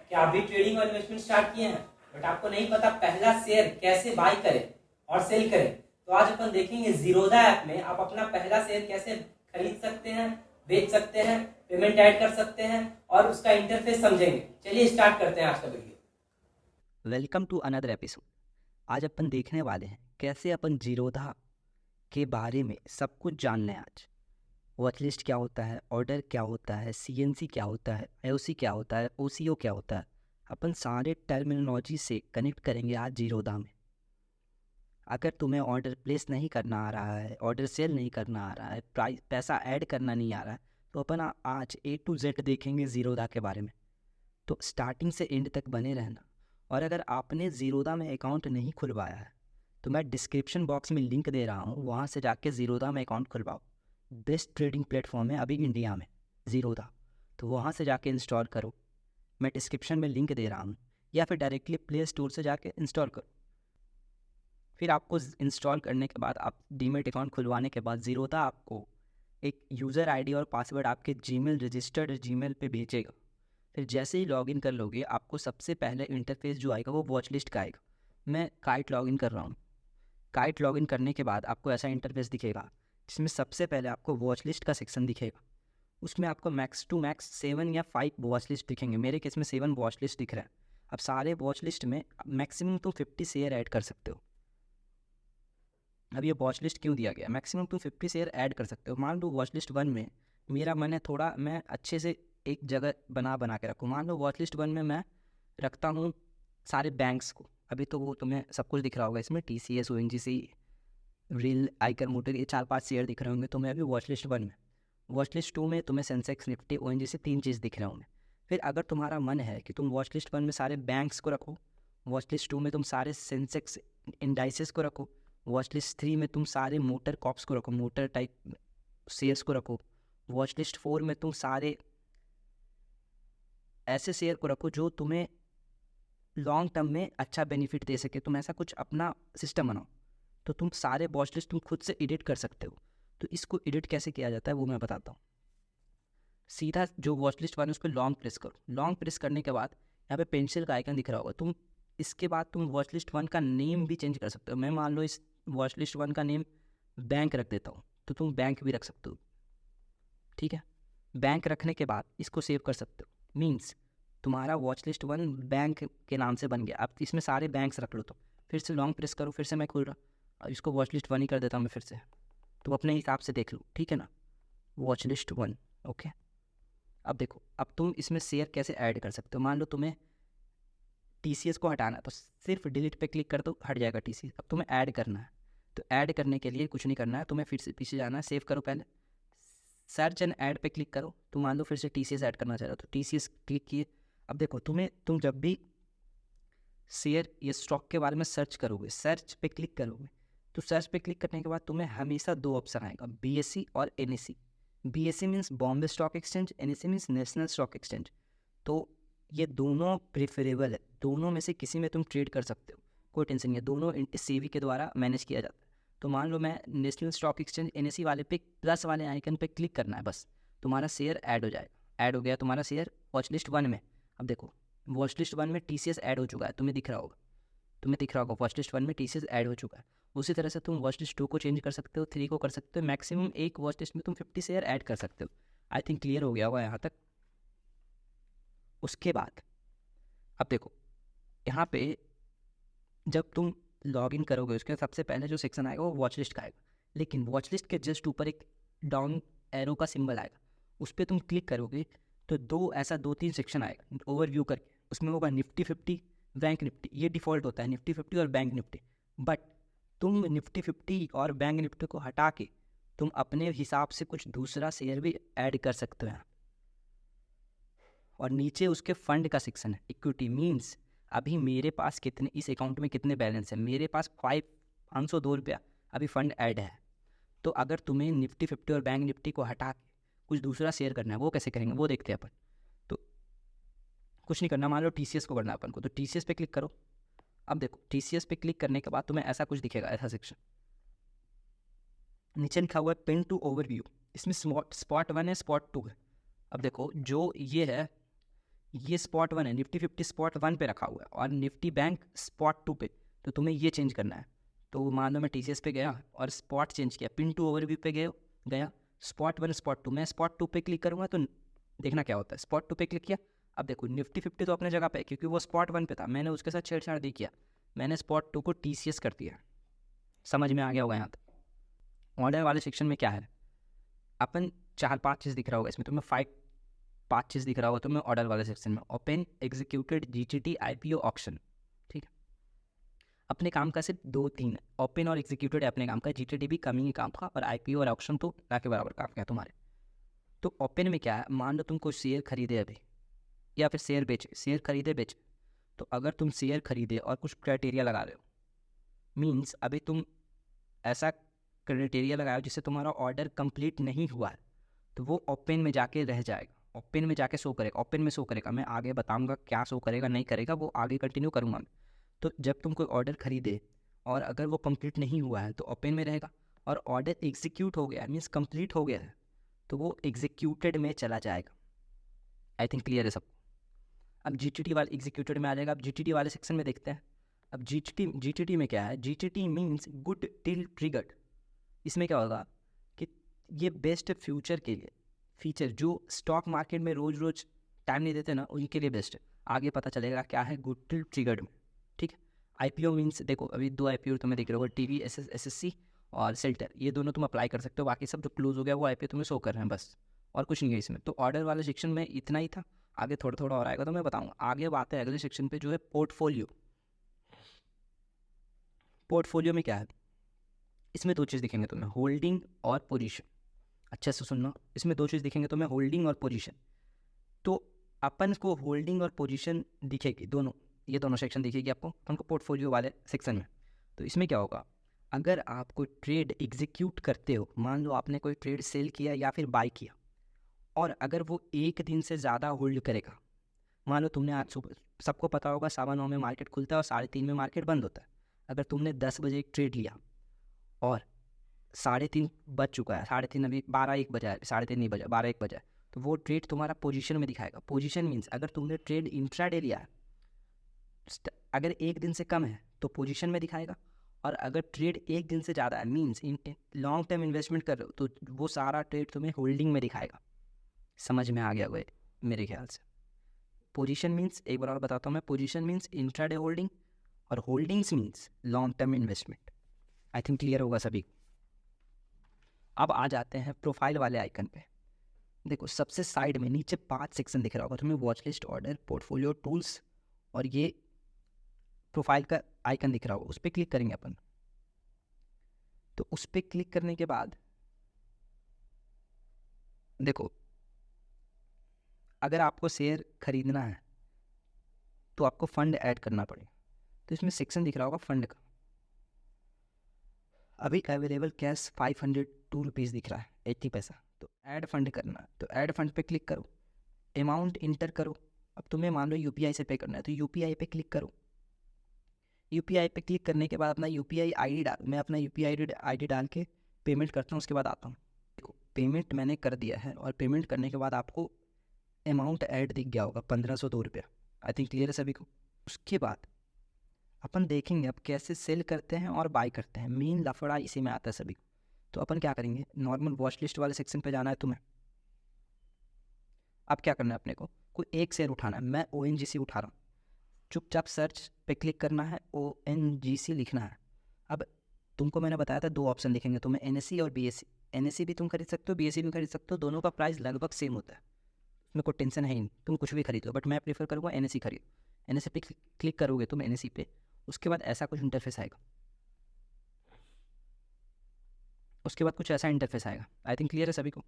कि आप भी ट्रेडिंग और इन्वेस्टमेंट स्टार्ट किए हैं बट आपको नहीं पता पहला शेयर कैसे बाय करें और सेल करें, तो आज अपन देखेंगे जीरोधा ऐप में आप अपना पहला शेयर कैसे खरीद सकते हैं, बेच सकते हैं, पेमेंट ऐड कर सकते हैं और उसका इंटरफेस समझेंगे। चलिए स्टार्ट करते हैं आज का video. Welcome to another episode. आज अपन देखने वाले हैं कैसे अपन जीरोधा के बारे में सब कुछ जान लें। आज वॉच लिस्ट क्या होता है, ऑर्डर क्या होता है, सीएनसी क्या होता है, आईओसी क्या होता है, ओसीओ क्या होता है, अपन सारे टर्मिनोलॉजी से कनेक्ट करेंगे आज जीरोधा में। अगर तुम्हें ऑर्डर प्लेस नहीं करना आ रहा है, ऑर्डर सेल नहीं करना आ रहा है, प्राइस पैसा ऐड करना नहीं आ रहा है, तो अपन आज A to Z देखेंगे जीरोधा के बारे में। तो स्टार्टिंग से एंड तक बने रहना। और अगर आपने जीरोधा में अकाउंट नहीं खुलवाया है तो मैं डिस्क्रिप्शन बॉक्स में लिंक दे रहा हूँ, वहाँ से जाके जीरोधा में अकाउंट खुलवाओ। बेस्ट ट्रेडिंग प्लेटफॉर्म है अभी इंडिया में जीरोधा, तो वहाँ से जाके इंस्टॉल करो। मैं डिस्क्रिप्शन में लिंक दे रहा हूँ, या फिर डायरेक्टली प्ले स्टोर से जाके इंस्टॉल करो। फिर आपको इंस्टॉल करने के बाद, आप डीमेट अकाउंट खुलवाने के बाद जीरोधा आपको एक यूज़र आईडी और पासवर्ड आपके जीमेल रजिस्टर्ड जीमेल पे भेजेगा। फिर जैसे ही लॉगिन कर लोगे आपको सबसे पहले इंटरफेस जो आएगा वो वॉच लिस्ट का आएगा। मैं काइट लॉगिन कर रहा हूँ। काइट लॉगिन करने के बाद आपको ऐसा इंटरफेस दिखेगा जिसमें सबसे पहले आपको वॉच लिस्ट का सेक्शन दिखेगा। उसमें आपको मैक्स टू मैक्स 7 या 5 वॉच लिस्ट दिखेंगे। मेरे केस में 7 वॉच लिस्ट दिख रहा है। अब सारे वॉच लिस्ट में मैक्सिमम तो 50 शेयर ऐड कर सकते हो। अब ये वॉच लिस्ट क्यों दिया गया, मैक्सिमम तुम 50 शेयर ऐड कर सकते हो। मान लो वॉच लिस्ट 1 में मेरा मन है थोड़ा मैं अच्छे से एक जगह बना के रखूँ। मान लो वॉच लिस्ट 1 में मैं रखता हूँ सारे बैंक्स को। अभी तो वो तुम्हें सब कुछ दिख रहा होगा इसमें, TCS, ONGC, रिल, आइकर मोटर, ये 4-5 शेयर दिख रहे होंगे तुम्हें अभी वॉच लिस्ट 1 में। वॉच लिस्ट 2 में तुम्हें सेंसेक्स, निफ्टी, ONGC 3 चीज़ दिख रहे होंगे। फिर अगर तुम्हारा मन है कि तुम वॉच लिस्ट 1 में सारे बैंक्स को रखो, वॉच लिस्ट 2 में तुम सारे सेंसेक्स इंडाइसेस को रखो, वॉच लिस्ट 3 में तुम सारे मोटर कॉप्स को रखो, मोटर टाइप शेयर्स को रखो, वॉच लिस्ट 4 में तुम सारे ऐसे शेयर को रखो जो तुम्हें लॉन्ग टर्म में अच्छा बेनिफिट दे सके, तुम ऐसा कुछ अपना सिस्टम बनाओ। तो तुम सारे वॉच लिस्ट तुम खुद से एडिट कर सकते हो। तो इसको एडिट कैसे किया जाता है वो मैं बताता हूँ। सीधा जो वॉच लिस्ट वाले उस पर लॉन्ग प्रेस करो। लॉन्ग प्रेस करने के बाद यहाँ पे पेंसिल का आइकन दिख रहा होगा। तुम इसके बाद तुम वॉच लिस्ट 1 का नेम भी चेंज कर सकते हो। मैं मान लो इस वॉच लिस्ट 1 का नेम बैंक रख देता हूँ, तो तुम बैंक भी रख सकते हो। ठीक है, बैंक रखने के बाद इसको सेव कर सकते हो। मीन्स तुम्हारा वॉच लिस्ट 1 बैंक के नाम से बन गया। अब इसमें सारे बैंक्स रख लो। तो फिर से लॉन्ग प्रेस करो, फिर से मैं खुल रहा, और इसको वॉच लिस्ट 1 ही कर देता हूँ मैं फिर से। तुम अपने हिसाब से देख लो, ठीक है ना, वॉच लिस्ट 1। ओके, अब देखो, अब तुम इसमें शेयर कैसे ऐड कर सकते हो। मान लो तुम्हें TCS को हटाना है तो सिर्फ डिलीट पे क्लिक कर दो, हट जाएगा TCS। अब तुम्हें ऐड करना है, तो ऐड करने के लिए कुछ नहीं करना है, तुम्हें फिर से पीछे जाना है। सेव करो, पहले सर्च एंड ऐड पे क्लिक करो। तुम मान लो फिर से TCS ऐड करना चाह रहे हो तो TCS क्लिक किए। अब देखो, तुम जब भी शेयर या स्टॉक के बारे में सर्च करोगे, सर्च पे क्लिक करोगे, तो सर्च पे क्लिक करने के बाद तुम्हें हमेशा 2 ऑप्शन आएगा, BSE और NSE। BSE means Bombay stock exchange, NSE means national stock exchange. तो ये दोनों प्रेफरेबल है, दोनों में से किसी में तुम ट्रेड कर सकते हो, कोई टेंशन नहीं है। दोनों SEBI के द्वारा मैनेज किया जाता है। तो मान लो मैं नेशनल स्टॉक एक्सचेंज NSE वाले पे प्लस वाले आइकन पे क्लिक करना है, बस तुम्हारा शेयर ऐड हो जाएगा। ऐड हो गया तुम्हारा शेयर वॉच लिस्ट 1 में। अब देखो, वॉच लिस्ट 1 में TCS ऐड हो चुका है, तुम्हें दिख रहा होगा वॉच लिस्ट 1 में TCS ऐड हो चुका है। उसी तरह से तुम वॉच लिस्ट 2 को चेंज कर सकते हो, 3 को कर सकते हो। मैक्सिमम एक वॉच लिस्ट में तुम 50 शेयर ऐड कर सकते हो। आई थिंक क्लियर हो गया होगा यहाँ तक। उसके बाद अब देखो, यहाँ पे जब तुम लॉग इन करोगे उसके सबसे पहले जो सेक्शन आएगा वो वॉच लिस्ट का आएगा। लेकिन वॉच लिस्ट के जस्ट ऊपर एक डाउन एरो का सिंबल आएगा, उस पर तुम क्लिक करोगे तो 2-3 सेक्शन आएगा ओवरव्यू करके। उसमें होगा निफ्टी 50, बैंक निफ्टी, ये डिफ़ॉल्ट होता है निफ्टी 50 और बैंक निफ्टी। बट तुम निफ्टी 50 और बैंक निफ्टी को हटा के तुम अपने हिसाब से कुछ दूसरा शेयर भी ऐड कर सकते हो यहाँ। और नीचे उसके फंड का सेक्शन है, इक्विटी मीन्स अभी मेरे पास कितने, इस अकाउंट में कितने बैलेंस है। मेरे पास 502 रुपया अभी फंड ऐड है। तो अगर तुम्हें निफ्टी 50 और बैंक निफ्टी को हटा के कुछ दूसरा शेयर करना है, वो कैसे करेंगे वो देखते हैं अपन। तो कुछ नहीं करना, मान लो TCS को करना है अपन को, तो TCS पे क्लिक करो। अब देखो, TCS पे क्लिक करने के बाद तुम्हें ऐसा कुछ दिखेगा, ऐसा सेक्शन नीचे लिखा हुआ है पिन टू ओवरव्यू। इसमें स्पॉट 1 है, स्पॉट 2 है। अब देखो, जो ये है ये स्पॉट 1 है, निफ्टी 50 स्पॉट 1 पे रखा हुआ है और निफ्टी बैंक स्पॉट 2 पे, तो तुम्हें ये चेंज करना है। तो मान लो मैं TCS पे गया और स्पॉट चेंज किया, पिन टू ओवरव्यू पे गया स्पॉट 1 स्पॉट 2, मैं स्पॉट 2 पे क्लिक करूँगा तो देखना क्या होता है। स्पॉट 2 पे क्लिक किया, अब देखो निफ्टी 50 तो अपने जगह पे है क्योंकि वो स्पॉट 1 पे था, मैंने उसके साथ छेड़छाड़ नहीं किया, मैंने स्पॉट 2 को TCS कर दिया। समझ में आ गया होगा यहाँ तक। ऑर्डर वाले सेक्शन में क्या है, अपन 4-5 चीज़ दिख रहा होगा इसमें, तुम्हें 5 चीज़ दिख रहा होगा तुम्हें ऑर्डर वाले सेक्शन में। Open, executed, GTT, IPO, auction. ठीक है, अपने काम का सिर्फ 2-3 है। ओपन और एग्जीक्यूटेड अपने काम का, GTT भी कम ही काम का, और IPO और ऑक्शन तो ना के बराबर काम का है तुम्हारे। तो ओपन में क्या है, मान लो तुम कोई शेयर खरीदे अभी या फिर शेयर बेचे, शेयर खरीदे बेचे, तो अगर तुम शेयर खरीदे और कुछ क्राइटेरिया लगा रहे हो, मीन्स अभी तुम ऐसा क्राइटेरिया लगाओ जिससे तुम्हारा ऑर्डर कंप्लीट नहीं हुआ है, तो वो ओपन में जाके रह जाएगा, ओपन में जाके शो करेगा, ओपन में शो करेगा। मैं आगे बताऊंगा क्या शो करेगा नहीं करेगा, वो आगे कंटिन्यू करूंगा मैं। तो जब तुम कोई ऑर्डर खरीदे और अगर वो कंप्लीट नहीं हुआ है तो ओपन में रहेगा, और ऑर्डर एग्जीक्यूट हो गया मीन्स कंप्लीट हो गया है तो वो एग्जीक्यूटेड में चला जाएगा। आई थिंक क्लियर है सबको। अब GTT वाले एग्जीक्यूटेड में आ जाएगा। अब GTT वाले सेक्शन में देखते हैं। अब GTT में क्या है, GTT means good till triggered. इसमें क्या होगा कि ये बेस्ट फ्यूचर के लिए फीचर जो स्टॉक मार्केट में रोज रोज टाइम नहीं देते ना, उनके लिए बेस्ट है। आगे पता चलेगा क्या है गुड टिल ट्रिगर्ड में। ठीक है, IPO मीन्स देखो अभी 2 IPO तुम्हें दिख रहा होगा, TVSSC और सेल्टर, ये दोनों तुम अप्लाई कर सकते हो। बाकी सब जो क्लोज हो गया वो IPO तुम्हें शो कर रहे हैं बस, और कुछ नहीं है इसमें। तो ऑर्डर वाले सेक्शन में इतना ही था, आगे थोड़ा थोड़ा और आएगा तो मैं बताऊंगा। आगे बात है अगले सेक्शन पे जो है पोर्टफोलियो। पोर्टफोलियो में क्या है, इसमें 2 चीज़ दिखेंगे तुम्हें, होल्डिंग और पोजीशन। अच्छे से सुनना, इसमें 2 चीज़ दिखेंगे तुम्हें, होल्डिंग और पोजीशन। तो अपन को होल्डिंग और पोजीशन दिखेगी दोनों, ये दोनों सेक्शन दिखेगी आपको अपन को पोर्टफोलियो वाले सेक्शन में। तो इसमें क्या होगा, अगर आप कोई ट्रेड एग्जीक्यूट करते हो, मान लो आपने कोई ट्रेड सेल किया या फिर बाय किया, और अगर वो 1 दिन से ज़्यादा होल्ड करेगा, मान लो तुमने आज सुबह, सबको पता होगा 9:15 में मार्केट खुलता है और 3:30 में मार्केट बंद होता है। अगर तुमने 10 बजे एक ट्रेड लिया और 3:30 बज चुका है, 3:30 अभी 12-1 बजा है, 3:30 नहीं बजा, 12-1 बजा है, तो वो ट्रेड तुम्हारा पोजीशन में दिखाएगा। पोजीशन मीन्स अगर तुमने ट्रेड इंट्राडे लिया है, अगर 1 दिन से कम है तो पोजीशन में दिखाएगा, और अगर ट्रेड 1 दिन से ज़्यादा है मीन्स लॉन्ग टर्म इन्वेस्टमेंट कर रहे हो तो वो सारा ट्रेड तुम्हें होल्डिंग में दिखाएगा। समझ में आ गया वो मेरे ख्याल से। पोजीशन मीन्स, एक बार और बताता हूँ मैं, पोजीशन मीन्स इंट्राडे होल्डिंग और holdings means long term investment. I think clear होगा सभी। अब आ जाते हैं प्रोफाइल वाले आइकन पे। देखो सबसे साइड में नीचे 5 सेक्शन दिख रहा होगा तुम्हें, watch list, order, portfolio, tools, और ये प्रोफाइल का आइकन दिख रहा होगा, उस पर क्लिक करेंगे अपन। तो उस पर क्लिक करने के बाद देखो अगर आपको शेयर खरीदना है तो आपको फंड ऐड करना पड़ेगा। तो इसमें सेक्शन दिख रहा होगा फंड का, अभी अवेलेबल कैश 502 रुपीज़ दिख रहा है 80 पैसा। तो ऐड फंड करना है, तो ऐड फंड पे क्लिक करो, अमाउंट इंटर करो। अब तुम्हें मान लो UPI से पे करना है तो UPI पे क्लिक करो। UPI पे क्लिक करने के बाद अपना UPI ID डाल, मैं अपना UPI ID डाल के पेमेंट करता हूँ, उसके बाद आता हूँ। देखो पेमेंट मैंने कर दिया है, और पेमेंट करने के बाद आपको अमाउंट ऐड दिख गया होगा 1502 रुपया। आई थिंक क्लियर है सभी को। उसके बाद अपन देखेंगे अब कैसे सेल करते हैं और बाय करते हैं, मेन लफड़ा इसी में आता है सभी को। तो अपन क्या करेंगे, नॉर्मल वॉच लिस्ट वाले सेक्शन पे जाना है तुम्हें। अब क्या करना है अपने को, कोई एक शेयर उठाना है, मैं ONGC उठा रहा हूँ। चुपचाप सर्च पे क्लिक करना है, ONGC लिखना है। अब तुमको मैंने बताया था 2 ऑप्शन दिखेंगे तुम्हें, NSE और BSE। NSE भी तुम खरीद सकते हो, BSE भी खरीद सकते हो, दोनों का प्राइस लगभग सेम होता है, उसमें कोई टेंशन है ही नहीं, तुम कुछ भी खरीद लो। बट मैं प्रीफर करूँगा NSE खरीदो। NSE पे क्लिक करोगे तुम NSE पे, उसके बाद ऐसा कुछ इंटरफेस आएगा, उसके बाद कुछ ऐसा इंटरफेस आएगा। आई थिंक क्लियर है सभी को।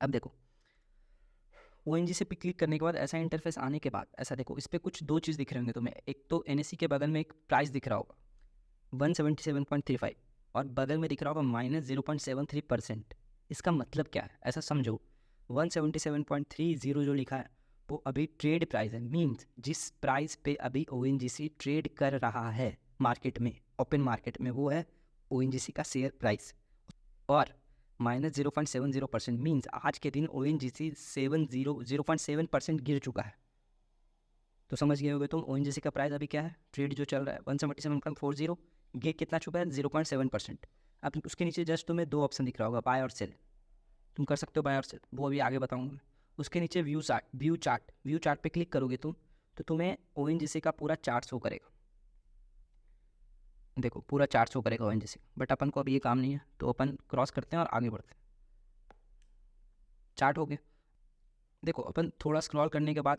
अब देखो ONGC पे क्लिक करने के बाद ऐसा इंटरफेस आने के बाद ऐसा देखो, इस पर कुछ 2 चीज़ दिख रहे होंगे तुम्हें। एक तो NSE के बगल में एक प्राइस दिख रहा होगा 177.35, और बगल में दिख रहा होगा -0.73%। इसका मतलब क्या है, ऐसा समझो 177.30 जो लिखा है वो अभी ट्रेड प्राइस है, मीन्स जिस प्राइस पे अभी ONGC ट्रेड कर रहा है मार्केट में, ओपन मार्केट में, वो है ONGC का शेयर प्राइस। और -0.70% मीन्स आज के दिन ONGC 0.7% गिर चुका है। तो समझ गए होगे तुम ONGC का प्राइस अभी क्या है, ट्रेड जो चल रहा है 177.40, ये कितना चुका है 0.7%। अब उसके नीचे जस्ट तुम्हें दो ऑप्शन दिख रहा होगा, बाय और सेल, तुम कर सकते हो बाय और सेल, वो अभी आगे बताऊंगा मैं। उसके नीचे व्यू चार्ट पे क्लिक करोगे तुम तो तुम्हें ONGC का पूरा चार्ट शो करेगा। देखो पूरा चार्ट शो करेगा ONGC, बट अपन को अभी ये काम नहीं है तो अपन क्रॉस करते हैं और आगे बढ़ते हैं। चार्ट हो गया। देखो अपन थोड़ा स्क्रॉल करने के बाद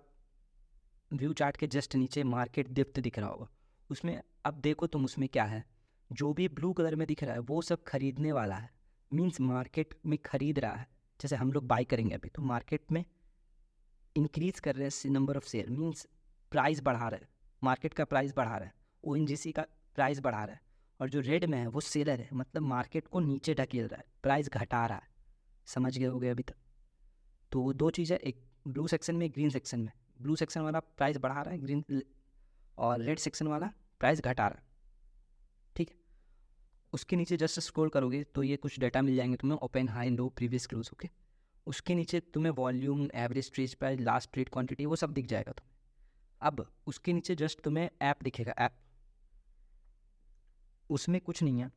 व्यू चार्ट के जस्ट नीचे मार्केट डेप्थ दिख रहा होगा, उसमें अब देखो तुम उसमें क्या है, जो भी ब्लू कलर में दिख रहा है वो सब खरीदने वाला है, मीन्स मार्केट में खरीद रहा है। जैसे हम लोग बाई करेंगे अभी तो मार्केट में इंक्रीज कर रहे हैं number of share, means price बढ़ा रहे हैं, मार्केट का प्राइस बढ़ा रहा है, ONGC का प्राइस बढ़ा रहा है। और जो रेड में है वो सेलर है, मतलब मार्केट को नीचे ढकेल रहा है, प्राइस घटा रहा है। समझ गए होगे अभी तक। तो दो चीज़ है, एक ब्लू सेक्शन में, ग्रीन सेक्शन में। ब्लू सेक्शन वाला प्राइस बढ़ा रहा है, ग्रीन और रेड सेक्शन वाला प्राइस घटा रहा है, ठीक है। उसके नीचे जस्ट स्क्रॉल करोगे तो ये कुछ डाटा मिल जाएंगे तुम्हें, ओपन, हाई, लो, प्रीवियस क्लोज, ओके। उसके नीचे तुम्हें volume, average trade price, last trade quantity, वो सब दिख जाएगा तुम्हें। अब उसके नीचे जस्ट तुम्हें ऐप दिखेगा, ऐप, उसमें कुछ नहीं है,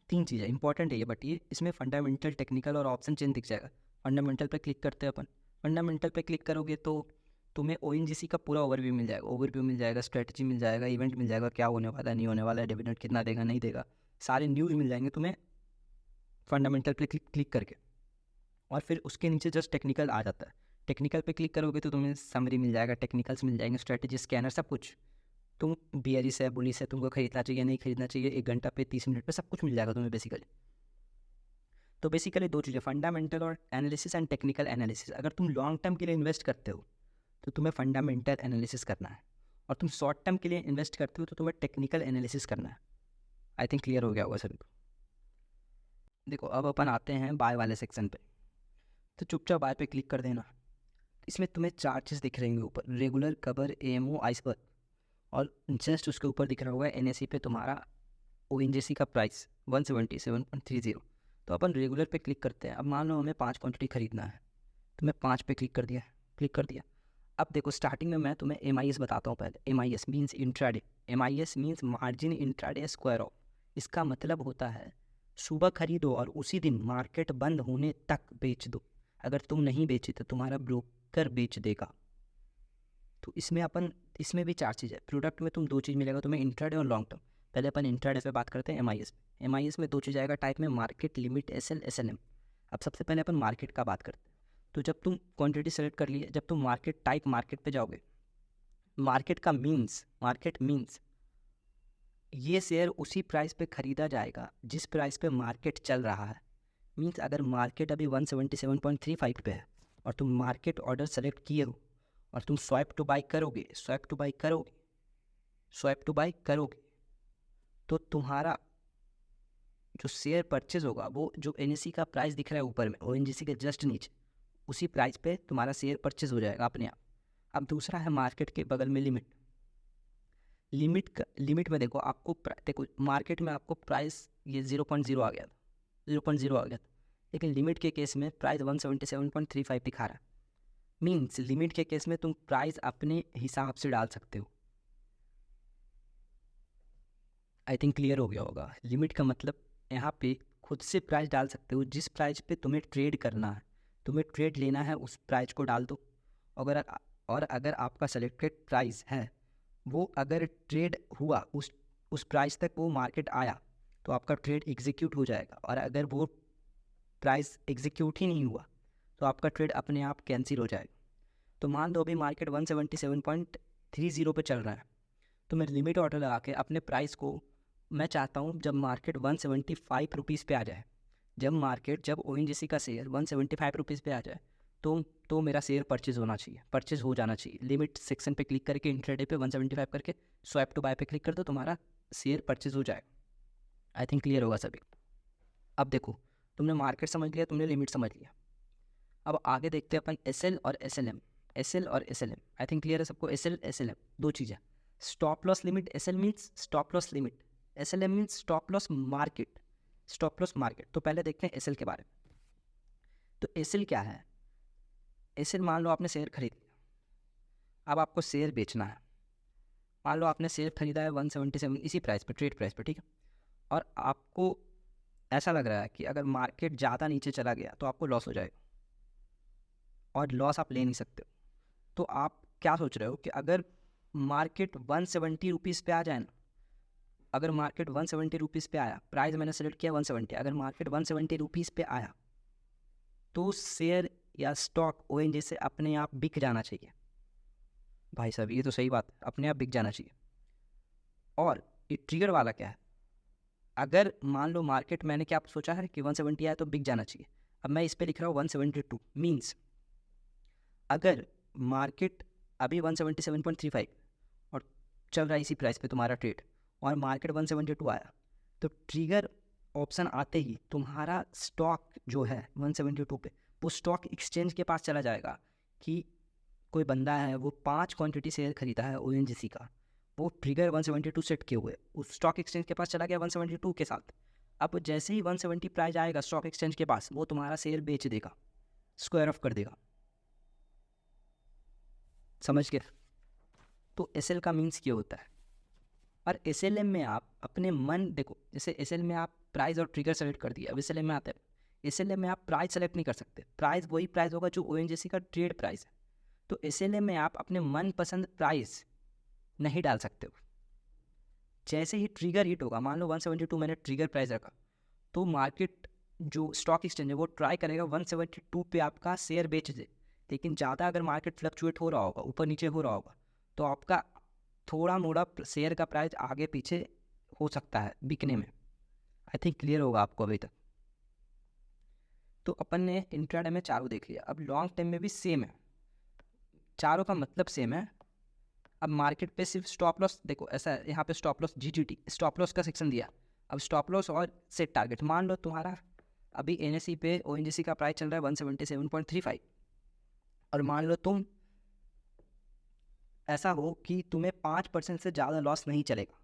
तीन चीज़ें इंपॉर्टेंट है ये, बट ये इसमें फंडामेंटल, टेक्निकल और ऑप्शन चेन दिख जाएगा। फंडामेंटल पे क्लिक करते हैं अपन। फंडामेंटल पे क्लिक करोगे तो तुम्हें ONGC का पूरा ओवरव्यू मिल जाएगा, स्ट्रेटजी मिल जाएगा, इवेंट मिल जाएगा, क्या होने वाला है, नहीं होने वाला है, डिविडेंड कितना देगा, नहीं देगा, सारे न्यूज़ मिल जाएंगे तुम्हें फंडामेंटल पे क्लिक करके। और फिर उसके नीचे जस्ट टेक्निकल आ जाता है। टेक्निकल पे क्लिक करोगे तो तुम्हें समरी मिल जाएगा, टेक्निकल्स मिल जाएंगे, स्ट्रेटजी, स्कैनर, सब कुछ। तुम बियरिश है, बुलिश है, तुमको खरीदना चाहिए, नहीं खरीदना चाहिए, 1 घंटा पे, 30 मिनट पे, सब कुछ मिल जाएगा तुम्हें बेसिकली। तो बेसिकली दो चीज़ें, फंडामेंटल और एनालिसिस एंड टेक्निकल एनालिसिस। अगर तुम लॉन्ग टर्म के लिए इन्वेस्ट करते हो तो तुम्हें फंडामेंटल एनालिसिस करना है, और तुम शॉर्ट टर्म के लिए इन्वेस्ट करते हो तो तुम्हें टेक्निकल एनालिसिस करना है। आई थिंक क्लियर हो गया होगा सभी को। देखो अब अपन आते हैं बाय वाले सेक्शन पे, तो चुपचाप बाय पे क्लिक कर देना। इसमें तुम्हें चार चीज़ दिख रहेंगे ऊपर, रेगुलर, कवर, AMO, आइसबर्ग, और जस्ट उसके ऊपर दिख रहा होगा NSE पे तुम्हारा ONGC का प्राइस 177.30। तो अपन रेगुलर पे क्लिक करते हैं। अब मान लो हमें 5 क्वांटिटी खरीदना है, तो मैं 5 पे क्लिक कर दिया। अब देखो स्टार्टिंग में मैं तुम्हें MIS बताता हूँ पहले। MIS means intraday, MIS means margin intraday square of. इसका मतलब होता है सुबह खरीदो और उसी दिन मार्केट बंद होने तक बेच दो। अगर तुम नहीं बेचे तो तुम्हारा ब्रोकर बेच देगा। तो इसमें भी चार चीज़ है। प्रोडक्ट में तुम दो चीज़ मिलेगा तुम्हें, इंट्राडे और लॉन्ग टर्म। पहले अपन इंट्राडे पे बात करते हैं। MIS में दो चीज़ आएगा टाइप में, मार्केट, लिमिट, SLM। अब सबसे पहले अपन मार्केट का बात करते हैं। तो जब तुम क्वांटिटी सेलेक्ट कर लिए, जब तुम मार्केट पे जाओगे, मार्केट मीन्स ये शेयर उसी प्राइस पे खरीदा जाएगा जिस प्राइस पे मार्केट चल रहा है। मीन्स अगर मार्केट अभी 177.35 पे है और तुम मार्केट ऑर्डर सेलेक्ट किए हो और तुम स्वाइप टू बाई करोगे तो तुम्हारा जो शेयर परचेज होगा, वो जो NSE का प्राइस दिख रहा है ऊपर में, ONGC के जस्ट नीचे, उसी प्राइस पे तुम्हारा शेयर परचेज हो जाएगा अपने आप। अब दूसरा है मार्केट के बगल में लिमिट में देखो मार्केट में आपको प्राइस ये 0.0 आ गया था, लेकिन लिमिट के केस में प्राइस 177.35 दिखा रहा है। मीन्स लिमिट के केस में तुम प्राइस अपने हिसाब से डाल सकते हो। आई थिंक क्लियर हो गया होगा। लिमिट का मतलब यहाँ पे खुद से प्राइस डाल सकते हो, जिस प्राइस पे तुम्हें ट्रेड करना है, तुम्हें ट्रेड लेना है, उस प्राइस को डाल दो। अगर आपका सेलेक्टेड प्राइस है वो अगर ट्रेड हुआ उस प्राइस तक, वो मार्केट आया तो आपका ट्रेड एग्जीक्यूट हो जाएगा। और अगर वो प्राइस एग्जीक्यूट ही नहीं हुआ तो आपका ट्रेड अपने आप कैंसिल हो जाएगा। तो मान दो अभी मार्केट 177.30 पे चल रहा है, तो मैं लिमिट ऑर्डर लगा के अपने प्राइस को, मैं चाहता हूँ जब मार्केट 175 रुपीज़ पे आ जाए, जब ONGC का शेयर 175 रुपीज़ पे आ जाए तो मेरा शेयर परचेज हो जाना चाहिए। लिमिट सेक्शन पे क्लिक करके इंट्राडे पे 175 करके स्वैप टू बाय पे क्लिक कर दो, तुम्हारा शेयर परचेज हो जाएगा। आई थिंक क्लियर होगा सभी। अब देखो तुमने मार्केट समझ लिया, तुमने लिमिट समझ लिया। अब आगे देखते हैं अपन SL और SLM। आई थिंक क्लियर है सबको। SLM दो चीज़ें, stop loss limit. SL means stop loss limit, SLM means stop loss market. Stop loss market. तो पहले देखते हैं एसएल के बारे में। तो एसएल क्या है? एसएल, मान लो आपने शेयर खरीद लिया, अब आपको शेयर बेचना है। मान लो आपने शेयर खरीदा है 177 इसी प्राइस पे, ट्रेड प्राइस पे, ठीक है, और आपको ऐसा लग रहा है कि अगर मार्केट ज़्यादा नीचे चला गया तो आपको लॉस हो जाएगा, और लॉस आप ले नहीं सकते हो। तो आप क्या सोच रहे हो कि अगर मार्केट 170 रुपीज़ पे आ जाए ना, अगर मार्केट 170 रुपीज़ पे आया, प्राइस मैंने सेलेक्ट किया 170, अगर मार्केट 170 रुपीज़ पे आया तो शेयर या स्टॉक ओएनजीसी से अपने आप बिक जाना चाहिए। भाई साहब ये तो सही बात है, अपने आप बिक जाना चाहिए। और ये ट्रिगर वाला क्या है? अगर मान लो मार्केट, मैंने क्या सोचा है कि 170 आया तो बिक जाना चाहिए, अब मैं इस पे लिख रहा हूँ 172, मीन्स अगर मार्केट अभी 177.35 और चल रहा है इसी प्राइस पे तुम्हारा ट्रेड, और मार्केट 172 आया, तो ट्रिगर ऑप्शन आते ही तुम्हारा स्टॉक जो है 172 पे, वो स्टॉक एक्सचेंज के पास चला जाएगा कि कोई बंदा है वो 5 क्वांटिटी शेयर खरीदा है ओएनजीसी का, वो ट्रिगर 172 सेट किए हुए उस स्टॉक एक्सचेंज के पास चला गया 172 के साथ। अब जैसे ही 170 प्राइस आएगा स्टॉक एक्सचेंज के पास, वो तुम्हारा शेयर बेच देगा, स्क्वायर ऑफ कर देगा। समझ गए? तो एसएल का मीन्स क्या होता है? और एसएलएम में आप अपने मन, देखो जैसे एसएल में आप प्राइस और ट्रिगर सेलेक्ट कर दिया, अब एसएलएम में आता है, एसएलएम में आप प्राइस सेलेक्ट नहीं कर सकते, प्राइस वही प्राइस होगा जो ओएनजीसी का ट्रेड प्राइस है। तो एसएलएम में आप अपने मनपसंद प्राइस नहीं डाल सकते हो। जैसे ही ट्रिगर हिट होगा, मान लो 172 मैंने ट्रिगर प्राइस रखा, तो मार्केट जो स्टॉक एक्सचेंज है वो ट्राई करेगा 172 पे आपका शेयर बेच दे। लेकिन ज़्यादा अगर मार्केट फ्लक्चुएट हो रहा होगा, ऊपर नीचे हो रहा होगा, तो आपका थोड़ा मोड़ा शेयर का प्राइस आगे पीछे हो सकता है बिकने में। आई थिंक क्लियर होगा आपको अभी तक। तो अपन ने इंट्राडे में चारों देख लिया, अब लॉन्ग टर्म में भी सेम है, चारों का मतलब सेम है। अब मार्केट पे सिर्फ स्टॉप लॉस, देखो ऐसा है, यहाँ पे stop loss GTT stop loss का सेक्शन दिया। अब स्टॉप लॉस और सेट टारगेट, मान लो तुम्हारा अभी एनएसई पे ओएनजीसी का प्राइस चल रहा है 177.35, और मान लो तुम ऐसा हो कि तुम्हें 5% से ज़्यादा लॉस नहीं चलेगा,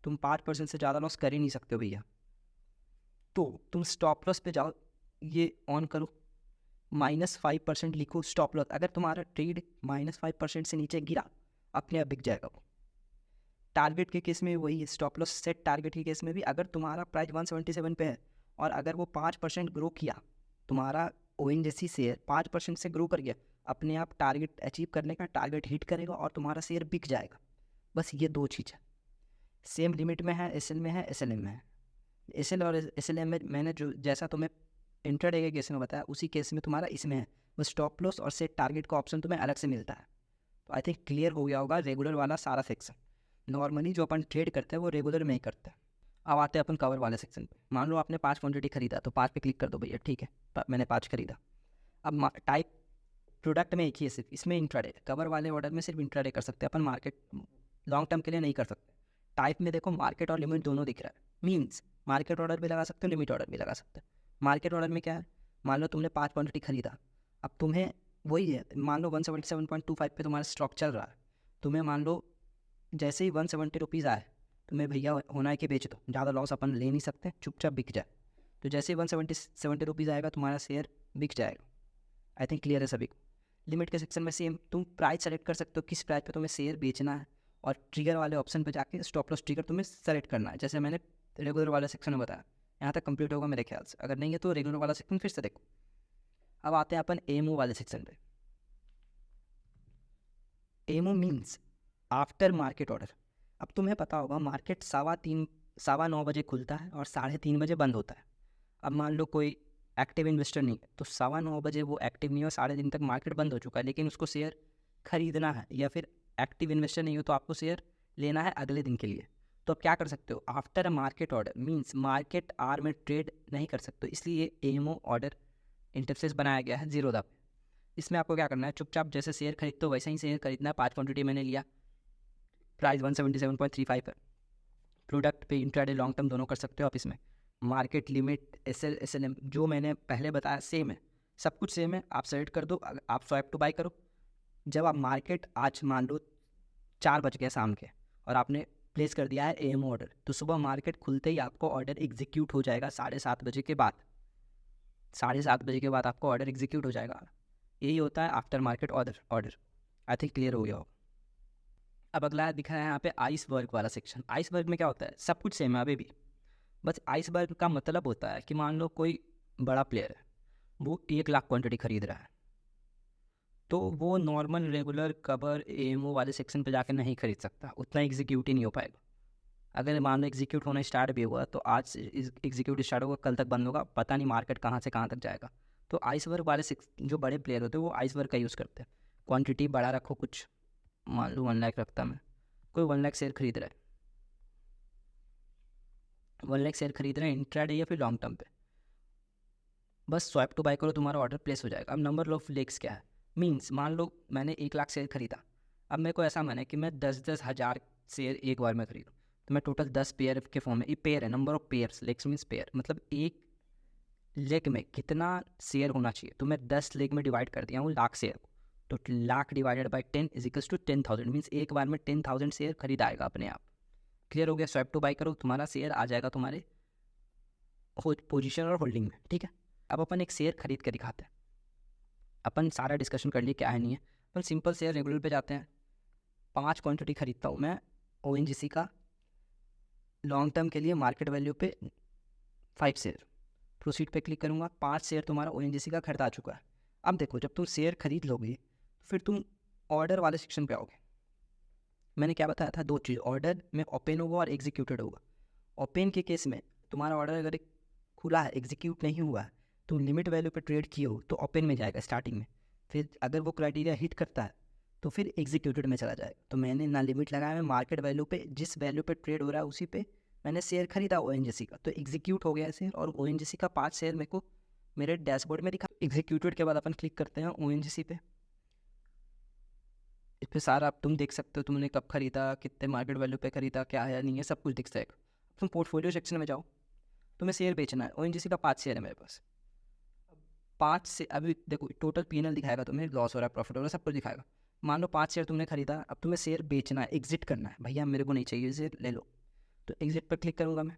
तुम 5% से ज़्यादा लॉस कर ही नहीं सकते हो भैया, तो तुम स्टॉप लॉस पे जाओ, ये ऑन करो, -5% लिखो स्टॉप लॉस। अगर तुम्हारा ट्रेड -5% से नीचे गिरा, अपने आप बिक जाएगा वो। टारगेट के केस में वही है, स्टॉप लॉस सेट टारगेट के केस में भी, अगर तुम्हारा प्राइस 177 पे है और अगर वो 5% ग्रो किया, तुम्हारा ओएनजीसी शेयर 5% से ग्रो कर गया, अपने आप टारगेट अचीव करने का टारगेट हिट करेगा और तुम्हारा शेयर बिक जाएगा। बस ये दो चीज़ है, सेम लिमिट में है, एसएल में है, एसएलएम में है। एसएल और एसएलएम में मैंने जो जैसा तुम्हें इंट्राडे के केस में बताया, उसी केस में तुम्हारा इसमें है, बस स्टॉप लॉस और सेट टारगेट का ऑप्शन तुम्हें अलग से मिलता है। तो आई थिंक क्लियर हो गया होगा रेगुलर वाला सारा सेक्शन। नॉर्मली जो अपन ट्रेड करते हैं वो रेगुलर में ही करते हैं। अब आते हैं अपन कवर वाले सेक्शन पे। मान लो आपने 5 क्वांटिटी खरीदा, तो 5 पे क्लिक कर दो भैया, ठीक है, मैंने 5 खरीदा। अब टाइप प्रोडक्ट में एक ही है सिर्फ, इसमें इंट्राडे, कवर वाले ऑर्डर में सिर्फ इंट्राडे कर सकते हैं अपन, मार्केट लॉन्ग टर्म के लिए नहीं कर सकते। टाइप में देखो मार्केट और लिमिट दोनों दिख रहा है, मीन्स मार्केट ऑर्डर भी लगा सकते हो, लिमिट ऑर्डर भी लगा सकते हैं। मार्केट ऑर्डर में क्या है, मान लो तुमने 5 क्वांटिटी खरीदा, अब तुम्हें वही है, मान लो 177.25 पे तुम्हारा स्टॉक चल रहा है, तुम्हें मान लो जैसे ही 170 रुपीज़ आए, तुम्हें भैया होना है कि बेच दो, ज़्यादा लॉस अपन ले नहीं सकते, चुपचाप बिक जाए। तो जैसे ही 170 रुपीज़ आएगा तुम्हारा शेयर बिक जाएगा। आई थिंक क्लियर है सभी को। लिमिट के सेक्शन में सेम, तुम प्राइस सेलेक्ट कर सकते हो किस प्राइस पे तुम्हें शेयर बेचना है, और ट्रिगर वाले ऑप्शन पे जाके स्टॉप लॉस ट्रिगर तुम्हें सेलेक्ट करना है, जैसे मैंने रेगुलर वाला सेक्शन में बताया। यहाँ तक कंप्लीट होगा मेरे ख्याल से, अगर नहीं है तो रेगुलर वाला सेक्शन फिर से देखो। अब आते हैं अपन एमओ वाले सेक्शन पे। MO means after market order. अब तुम्हें पता होगा मार्केट 9:15 बजे खुलता है और 3:30 बजे बंद होता है। अब मान लो कोई एक्टिव इन्वेस्टर नहीं है, तो 9:15 बजे वो एक्टिव नहीं हो, 3:30 तक मार्केट बंद हो चुका है, लेकिन उसको शेयर खरीदना है, या फिर एक्टिव इन्वेस्टर नहीं हो तो आपको शेयर लेना है अगले दिन के लिए। तो अब क्या कर सकते हो, after a market order means market hour में ट्रेड नहीं कर सकते, इसलिए एमओ ऑर्डर इंटरफेस बनाया गया है जीरोधा पे। इसमें आपको क्या करना है, चुपचाप जैसे शेयर खरीदते हो वैसे ही शेयर खरीदना है। 5 क्वांटिटी मैंने लिया, प्राइस 177.35 है, प्रोडक्ट पे इंट्राडे लॉन्ग टर्म दोनों कर सकते हो आप। इसमें मार्केट लिमिट एसएलएम जो मैंने पहले बताया सेम है, सब कुछ सेम है, आप सेलेक्ट कर दो, आप स्वाइप टू बाई करो। जब आप मार्केट आज मान लो 4 बज गए शाम के और आपने प्लेस कर दिया है एम ऑर्डर, तो सुबह मार्केट खुलते ही आपको ऑर्डर एग्जीक्यूट हो जाएगा 7:30 बजे के बाद। 7:30 बजे के बाद आपको ऑर्डर एग्जीक्यूट हो जाएगा। यही होता है after market order. I think clear हो गया हो। अब अगला दिखा है यहाँ पे आइसबर्ग वाला सेक्शन। आइसबर्ग में क्या होता है, सब कुछ सेम है अभी भी, बस आइसबर्ग का मतलब होता है कि मान लो कोई बड़ा प्लेयर है, वो 1 लाख क्वांटिटी खरीद रहा है, तो वो नॉर्मल रेगुलर कवर एएमओ वाले सेक्शन पे जाकर नहीं खरीद सकता, उतना एग्जीक्यूट ही नहीं हो पाएगा। अगर मान लो एग्जीक्यूट होना स्टार्ट भी हुआ तो आज एग्जीक्यूट स्टार्ट होगा, कल तक बंद होगा, पता नहीं मार्केट कहाँ से कहाँ तक जाएगा। तो आइसबर्ग वाले जो बड़े प्लेयर होते हैं वो आइसबर्ग का यूज़ करते हैं। क्वांटिटी बड़ा रखो, कुछ मान लो 1 लाख रखता मैं, कोई 1 लाख शेयर खरीद रहा है, 1 लाख शेयर खरीद रहे हैं इंट्राडे या फिर लॉन्ग टर्म पे, बस स्वाइप टू बाय करो, तुम्हारा ऑर्डर प्लेस हो जाएगा। अब नंबर ऑफ लेग्स क्या है, मीन्स मान लो मैंने 1 लाख शेयर खरीदा, अब मेरे को ऐसा मन है कि मैं 10-10 हज़ार शेयर एक बार में खरीदूँ, तो मैं टोटल 10 पेयर के फॉर्म में, ये पेयर है, number of pairs, legs means pair, मतलब एक लेग में कितना शेयर होना चाहिए, तो मैं 10 लेग में डिवाइड कर दिया हूँ लाख शेयर को, तो lakh divided by 10 is equals to 10,000, means एक बार में 10,000 शेयर खरीद आएगा अपने आप। क्लियर हो गया, स्वाइप टू बाई करो, तुम्हारा शेयर आ जाएगा तुम्हारे पोजीशन और होल्डिंग में। ठीक है, अब अपन एक शेयर खरीद के दिखाते हैं। अपन सारा डिस्कशन कर लिए क्या है नहीं है, अपन सिंपल शेयर रेगुलर पे जाते हैं। 5 क्वांटिटी खरीदता हूँ मैं ONGC का, लॉन्ग टर्म के लिए मार्केट वैल्यू पे 5 शेयर, प्रोसीड पे क्लिक करूँगा, 5 शेयर तुम्हारा ONGC का खरीदा चुका है। अब देखो, जब तुम शेयर खरीद लोगे फिर तुम ऑर्डर वाले सेक्शन पे आओगे। मैंने क्या बताया था, 2 चीज़, ऑर्डर में ओपन होगा और एग्जीक्यूटेड होगा। ओपन के केस में तुम्हारा ऑर्डर अगर खुला है, एग्जीक्यूट नहीं हुआ है, तुम लिमिट वैल्यू पे ट्रेड किए हो तो ओपन में जाएगा स्टार्टिंग में, फिर अगर वो क्राइटेरिया हिट करता है तो फिर एग्जीक्यूटेड में चला जाएगा। तो मैंने ना लिमिट लगाया, मैं मार्केट वैल्यू पे जिस वैल्यू पे ट्रेड हो रहा है उसी पे मैंने शेयर खरीदा ONGC का, तो एग्जीक्यूट हो गया शेयर, और ONGC का 5 शेयर मेरे को मेरे डैशबोर्ड में दिखा। एग्जीक्यूटेड के बाद अपन क्लिक करते हैं ONGC पे, इस पर सारा अब तुम देख सकते हो, तुमने कब खरीदा, कितने मार्केट वैल्यू पे खरीदा, क्या है नहीं है, सब कुछ दिख जाएगा। तुम पोर्टफोलियो सेक्शन में जाओ, तुम्हें शेयर बेचना है, ONGC का 5 शेयर है मेरे पास, 5 से अभी देखो टोटल P&L दिखाएगा, तुम्हें लॉस हो रहा है, प्रॉफिट हो रहा है, सब कुछ दिखाएगा। मान लो 5 शेयर तुमने खरीदा, अब तुम्हें शेयर बेचना है, एग्जिट करना है, भैया मेरे को नहीं चाहिए शेयर, ले लो, तो एग्जिट पर क्लिक करूँगा मैं।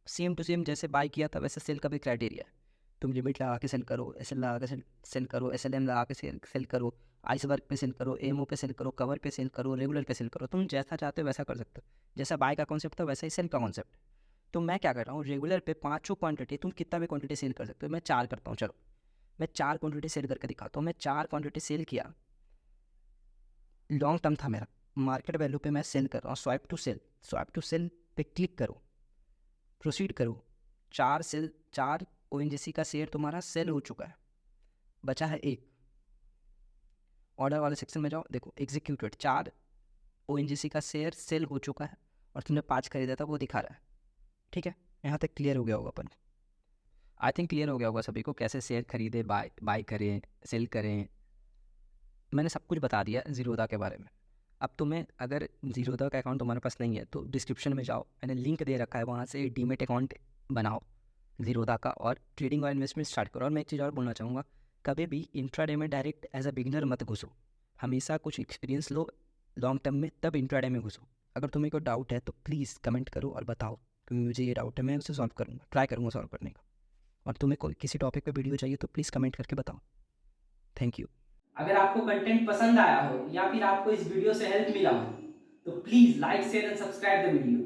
सेम टू सेम जैसे बाय किया था वैसे सेल का भी क्राइटेरिया है, तुम लिमिट लगा के सेल करो, SL लगा के सेल करो, SLM लगा के सेल करो, आइसबर्ग पे सेल करो, एमओ पे सेल करो, कवर पे सेल करो, रेगुलर पे सेल करो, तुम जैसा चाहते हो वैसा कर सकते हो। जैसा बाय का कॉन्सेप्ट था वैसा ही सेल का कॉन्सेप्ट। तो मैं क्या कर रहा हूँ, रेगुलर पे 5 क्वांटिटी, तुम कितना भी क्वांटिटी सेल कर सकते हो, मैं 4 करता हूँ, चलो मैं 4 क्वांटिटी सेल करके दिखाता हूँ। मैं 4 क्वांटिटी सेल किया, लॉन्ग टर्म था मेरा, मार्केट वैल्यू पे मैं सेल कर रहा हूँ, स्वाइप टू सेल पे क्लिक करो, प्रोसीड करो, 4 ONGC का शेयर तुम्हारा सेल हो चुका है, बचा है 1। ऑर्डर वाले सेक्शन में जाओ, देखो एग्जीक्यूटेड, 4 ONGC का शेयर सेल हो चुका है और तुमने 5 खरीदा था, वो दिखा रहा है। ठीक है, यहाँ तक क्लियर हो गया होगा अपन, आई थिंक क्लियर हो गया होगा सभी को, कैसे शेयर खरीदे, बाय करें, सेल करें, मैंने सब कुछ बता दिया जीरोधा के बारे में। अब तुम्हें अगर जीरोधा का अकाउंट तुम्हारे पास नहीं है तो डिस्क्रिप्शन में जाओ, मैंने लिंक दे रखा है, वहाँ से डीमेट अकाउंट बनाओ जीरोधा का और ट्रेडिंग और इन्वेस्टमेंट स्टार्ट करो। और मैं एक चीज़ और बोलना चाहूँगा, कभी भी इंट्राडे में डायरेक्ट एज अ बिगिनर मत घुसो, हमेशा कुछ एक्सपीरियंस लो लॉन्ग टर्म में, तब इंट्राडे में घुसो। अगर तुम्हें कोई डाउट है तो प्लीज़ कमेंट करो और बताओ, क्योंकि मुझे ये डाउट है, मैं उसे सॉल्व करूँगा, ट्राई करूँगा सॉल्व करने का। और तुम्हें कोई किसी टॉपिक पे वीडियो चाहिए तो प्लीज़ कमेंट करके बताओ। Thank you. अगर आपको कंटेंट पसंद आया हो या फिर आपको इस वीडियो से हेल्प मिला हो तो please like share and subscribe the video.